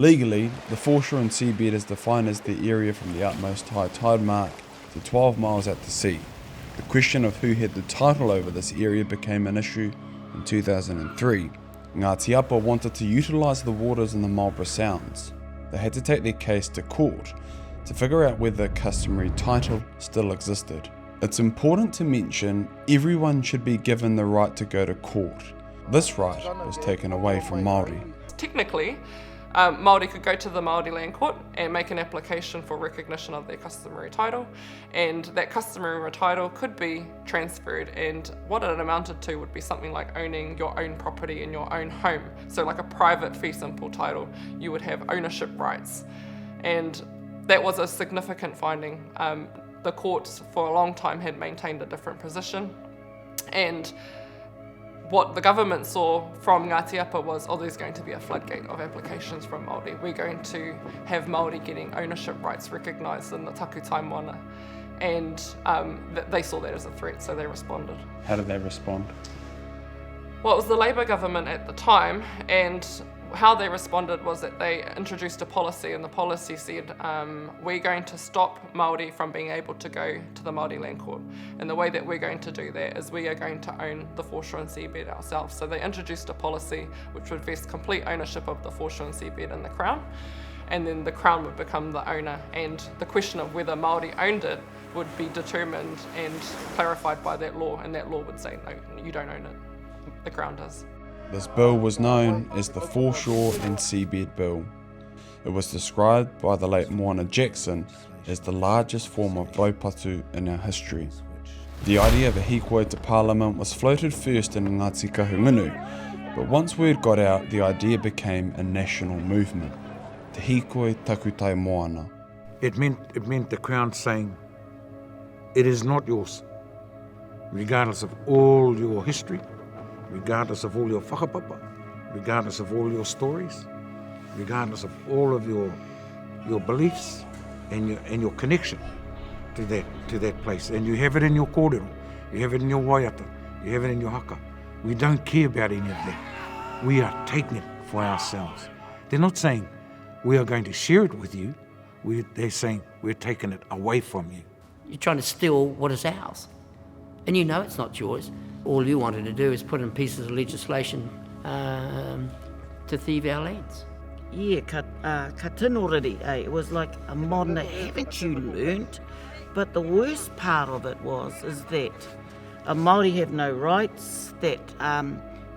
Legally, the Foreshore and Seabed is defined as the area from the utmost high tide mark to 12 miles out to sea. The question of who had the title over this area became an issue in 2003. Ngāti Apa wanted to utilise the waters in the Marlborough Sounds. They had to take their case to court to figure out whether customary title still existed. It's important to mention everyone should be given the right to go to court. This right was taken away from Māori. Technically, Māori could go to the Māori Land Court and make an application for recognition of their customary title, and that customary title could be transferred, and what it amounted to would be something like owning your own property in your own home. So like a private fee simple title, you would have ownership rights, and that was a significant finding. The courts for a long time had maintained a different position, and what the government saw from Ngāti Apa was, there's going to be a floodgate of applications from Māori. We're going to have Māori getting ownership rights recognised in the takutai moana. And they saw that as a threat, so they responded. How did they respond? Well, it was the Labour government at the time, and how they responded was that they introduced a policy, and the policy said, we're going to stop Māori from being able to go to the Māori Land Court. And the way that we're going to do that is we are going to own the Foreshore and Seabed ourselves. So they introduced a policy which would vest complete ownership of the Foreshore and Seabed in the Crown, and then the Crown would become the owner, and the question of whether Māori owned it would be determined and clarified by that law, and that law would say, no, you don't own it, the Crown does. This bill was known as the Foreshore and Seabed Bill. It was described by the late Moana Jackson as the largest form of raupatu in our history. The idea of a hikoe to Parliament was floated first in Ngāti Kahungunu, but once word got out, the idea became a national movement. Te hikoe takutai moana. It meant the Crown saying, it is not yours, regardless of all your history, regardless of all your whakapapa, regardless of all your stories, regardless of all of your beliefs and your connection to that place. And you have it in your kōrero, you have it in your waiata, you have it in your haka. We don't care about any of that. We are taking it for ourselves. They're not saying we are going to share it with you. They're saying we're taking it away from you. You're trying to steal what is ours. And you know it's not yours. All you wanted to do is put in pieces of legislation to thieve our lands. Yeah, ka tino riri, eh? It was like a modern, haven't you learnt? But the worst part of it is that Māori have no rights, that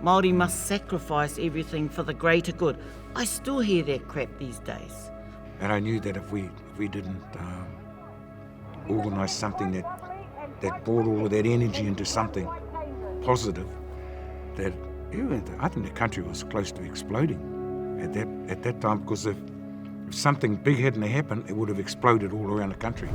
Māori must sacrifice everything for the greater good. I still hear that crap these days. And I knew that if we didn't organise something that brought all of that energy into something positive, that I think the country was close to exploding at that time, because if something big hadn't happened, it would have exploded all around the country.